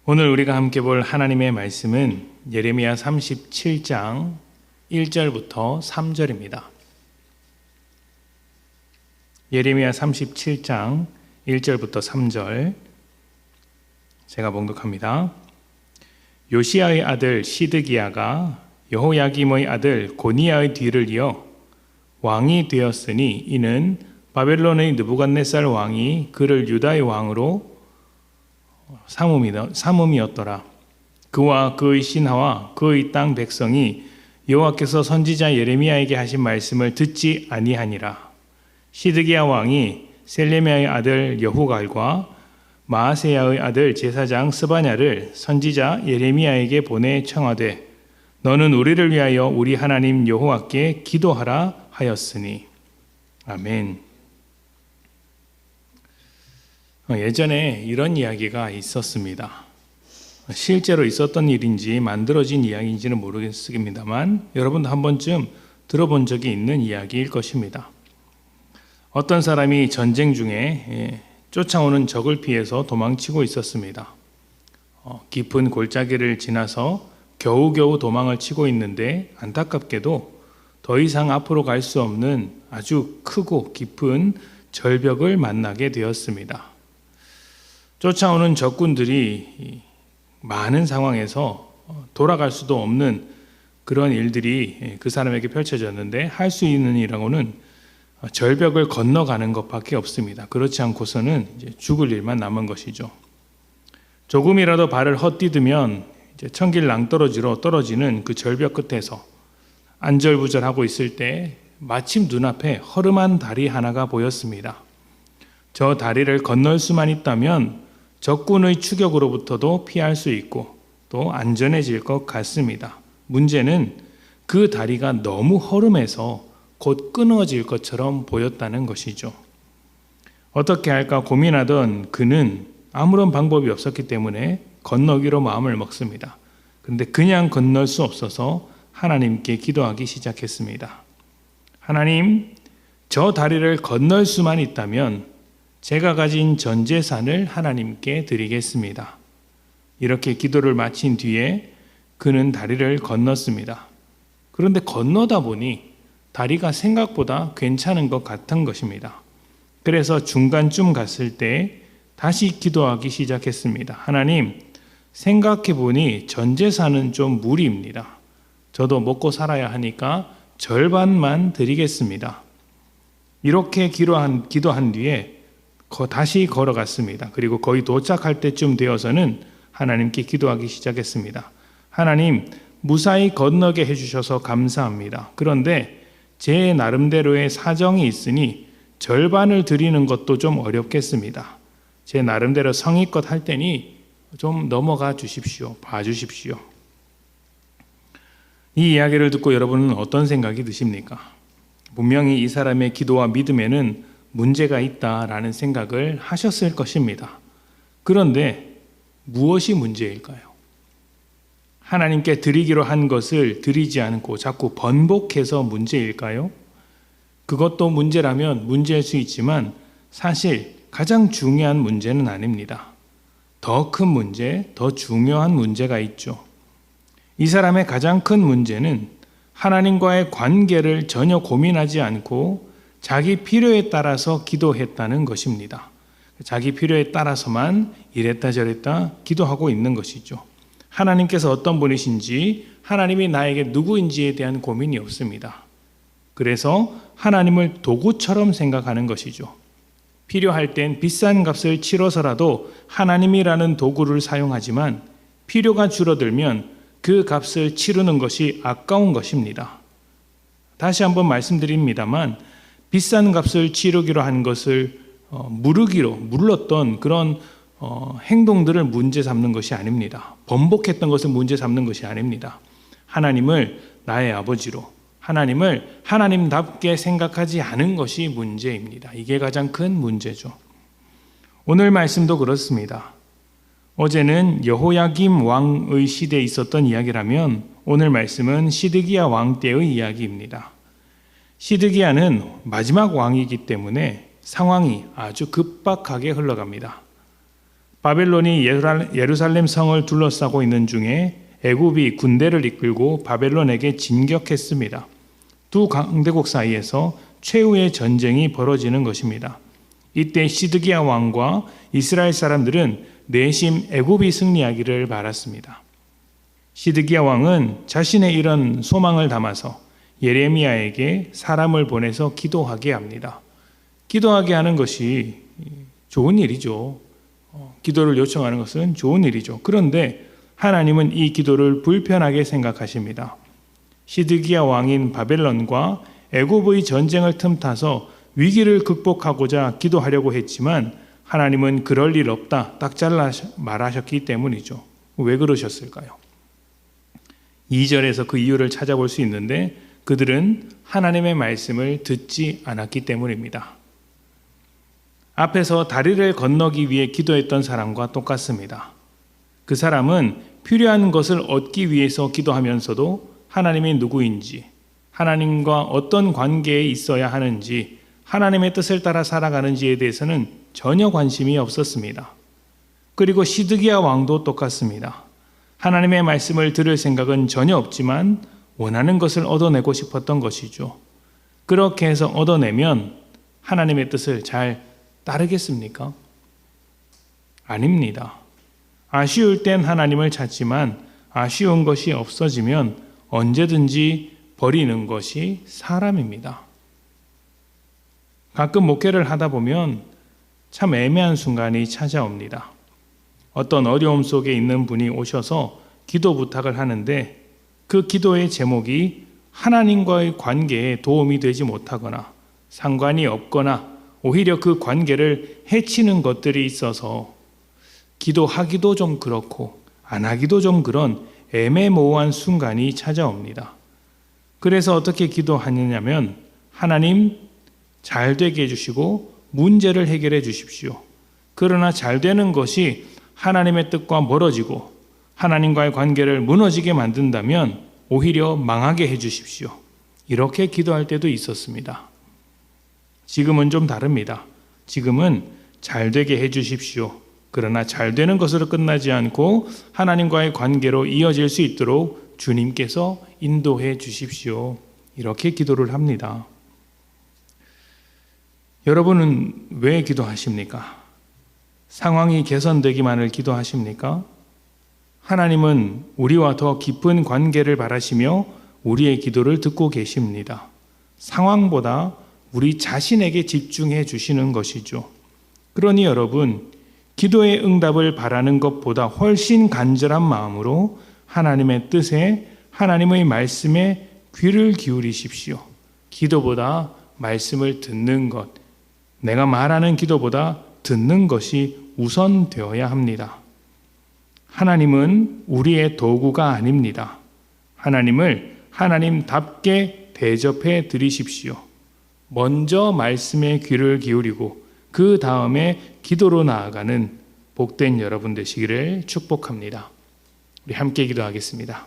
오늘 우리가 함께 볼 하나님의 말씀은 예레미야 37장 1절부터 3절입니다. 예레미야 37장 1절부터 3절 제가 봉독합니다. 요시야의 아들 시드기야가 여호야김의 아들 고니야의 뒤를 이어 왕이 되었으니 이는 바벨론의 느부갓네살 왕이 그를 유다의 왕으로 삼음이었더라. 그와 그의 신하와 그의 땅 백성이 여호와께서 선지자 예레미야에게 하신 말씀을 듣지 아니하니라. 시드기야 왕이 셀레미야의 아들 여후갈과 마아세야의 아들 제사장 스바냐를 선지자 예레미야에게 보내 청하되 너는 우리를 위하여 우리 하나님 여호와께 기도하라 하였으니. 아멘. 예전에 이런 이야기가 있었습니다. 실제로 있었던 일인지 만들어진 이야기인지는 모르겠습니다만 여러분도 한 번쯤 들어본 적이 있는 이야기일 것입니다. 어떤 사람이 전쟁 중에 쫓아오는 적을 피해서 도망치고 있었습니다. 깊은 골짜기를 지나서 겨우겨우 도망을 치고 있는데 안타깝게도 더 이상 앞으로 갈 수 없는 아주 크고 깊은 절벽을 만나게 되었습니다. 쫓아오는 적군들이 많은 상황에서 돌아갈 수도 없는 그런 일들이 그 사람에게 펼쳐졌는데 할 수 있는 일하고는 절벽을 건너가는 것밖에 없습니다. 그렇지 않고서는 이제 죽을 일만 남은 것이죠. 조금이라도 발을 헛디디면 이제 천길 낭떠러지로 떨어지는 그 절벽 끝에서 안절부절하고 있을 때 마침 눈앞에 허름한 다리 하나가 보였습니다. 저 다리를 건널 수만 있다면 적군의 추격으로부터도 피할 수 있고 또 안전해질 것 같습니다. 문제는 그 다리가 너무 허름해서 곧 끊어질 것처럼 보였다는 것이죠. 어떻게 할까 고민하던 그는 아무런 방법이 없었기 때문에 건너기로 마음을 먹습니다. 그런데 그냥 건널 수 없어서 하나님께 기도하기 시작했습니다. 하나님, 저 다리를 건널 수만 있다면 제가 가진 전 재산을 하나님께 드리겠습니다. 이렇게 기도를 마친 뒤에 그는 다리를 건넜습니다. 그런데 건너다 보니 다리가 생각보다 괜찮은 것 같은 것입니다. 그래서 중간쯤 갔을 때 다시 기도하기 시작했습니다. 하나님, 생각해 보니 전 재산은 좀 무리입니다. 저도 먹고 살아야 하니까 절반만 드리겠습니다. 이렇게 기도한 뒤에 다시 걸어갔습니다. 그리고 거의 도착할 때쯤 되어서는 하나님께 기도하기 시작했습니다. 하나님, 무사히 건너게 해주셔서 감사합니다. 그런데 제 나름대로의 사정이 있으니 절반을 드리는 것도 좀 어렵겠습니다. 제 나름대로 성의껏 할 테니 좀 넘어가 주십시오. 봐주십시오. 이 이야기를 듣고 여러분은 어떤 생각이 드십니까? 분명히 이 사람의 기도와 믿음에는 문제가 있다라는 생각을 하셨을 것입니다. 그런데 무엇이 문제일까요? 하나님께 드리기로 한 것을 드리지 않고 자꾸 번복해서 문제일까요? 그것도 문제라면 문제일 수 있지만 사실 가장 중요한 문제는 아닙니다. 더 큰 문제, 더 중요한 문제가 있죠. 이 사람의 가장 큰 문제는 하나님과의 관계를 전혀 고민하지 않고 자기 필요에 따라서 기도했다는 것입니다. 자기 필요에 따라서만 이랬다 저랬다 기도하고 있는 것이죠. 하나님께서 어떤 분이신지, 하나님이 나에게 누구인지에 대한 고민이 없습니다. 그래서 하나님을 도구처럼 생각하는 것이죠. 필요할 땐 비싼 값을 치러서라도 하나님이라는 도구를 사용하지만 필요가 줄어들면 그 값을 치르는 것이 아까운 것입니다. 다시 한번 말씀드립니다만 비싼 값을 치르기로 한 것을 물렀던 그런 행동들을 문제 삼는 것이 아닙니다. 번복했던 것을 문제 삼는 것이 아닙니다. 하나님을 나의 아버지로, 하나님을 하나님답게 생각하지 않은 것이 문제입니다. 이게 가장 큰 문제죠. 오늘 말씀도 그렇습니다. 어제는 여호야김 왕의 시대에 있었던 이야기라면 오늘 말씀은 시드기야 왕 때의 이야기입니다. 시드기야는 마지막 왕이기 때문에 상황이 아주 급박하게 흘러갑니다. 바벨론이 예루살렘 성을 둘러싸고 있는 중에 애굽이 군대를 이끌고 바벨론에게 진격했습니다. 두 강대국 사이에서 최후의 전쟁이 벌어지는 것입니다. 이때 시드기야 왕과 이스라엘 사람들은 내심 애굽이 승리하기를 바랐습니다. 시드기야 왕은 자신의 이런 소망을 담아서 예레미야에게 사람을 보내서 기도하게 합니다. 기도하게 하는 것이 좋은 일이죠. 기도를 요청하는 것은 좋은 일이죠. 그런데 하나님은 이 기도를 불편하게 생각하십니다. 시드기야 왕인 바벨론과 애굽의 전쟁을 틈타서 위기를 극복하고자 기도하려고 했지만 하나님은 그럴 일 없다 딱 잘라 말하셨기 때문이죠. 왜 그러셨을까요? 2절에서 그 이유를 찾아볼 수 있는데 그들은 하나님의 말씀을 듣지 않았기 때문입니다. 앞에서 다리를 건너기 위해 기도했던 사람과 똑같습니다. 그 사람은 필요한 것을 얻기 위해서 기도하면서도 하나님이 누구인지, 하나님과 어떤 관계에 있어야 하는지, 하나님의 뜻을 따라 살아가는지에 대해서는 전혀 관심이 없었습니다. 그리고 시드기야 왕도 똑같습니다. 하나님의 말씀을 들을 생각은 전혀 없지만 원하는 것을 얻어내고 싶었던 것이죠. 그렇게 해서 얻어내면 하나님의 뜻을 잘 따르겠습니까? 아닙니다. 아쉬울 땐 하나님을 찾지만 아쉬운 것이 없어지면 언제든지 버리는 것이 사람입니다. 가끔 목회를 하다 보면 참 애매한 순간이 찾아옵니다. 어떤 어려움 속에 있는 분이 오셔서 기도 부탁을 하는데 그 기도의 제목이 하나님과의 관계에 도움이 되지 못하거나 상관이 없거나 오히려 그 관계를 해치는 것들이 있어서 기도하기도 좀 그렇고 안 하기도 좀 그런 애매모호한 순간이 찾아옵니다. 그래서 어떻게 기도하느냐면 하나님 잘 되게 해주시고 문제를 해결해 주십시오. 그러나 잘 되는 것이 하나님의 뜻과 멀어지고 하나님과의 관계를 무너지게 만든다면 오히려 망하게 해 주십시오. 이렇게 기도할 때도 있었습니다. 지금은 좀 다릅니다. 지금은 잘 되게 해 주십시오. 그러나 잘 되는 것으로 끝나지 않고 하나님과의 관계로 이어질 수 있도록 주님께서 인도해 주십시오. 이렇게 기도를 합니다. 여러분은 왜 기도하십니까? 상황이 개선되기만을 기도하십니까? 하나님은 우리와 더 깊은 관계를 바라시며 우리의 기도를 듣고 계십니다. 상황보다 우리 자신에게 집중해 주시는 것이죠. 그러니 여러분, 기도의 응답을 바라는 것보다 훨씬 간절한 마음으로 하나님의 뜻에, 하나님의 말씀에 귀를 기울이십시오. 기도보다 말씀을 듣는 것, 내가 말하는 기도보다 듣는 것이 우선되어야 합니다. 하나님은 우리의 도구가 아닙니다. 하나님을 하나님답게 대접해 드리십시오. 먼저 말씀에 귀를 기울이고 그 다음에 기도로 나아가는 복된 여러분 되시기를 축복합니다. 우리 함께 기도하겠습니다.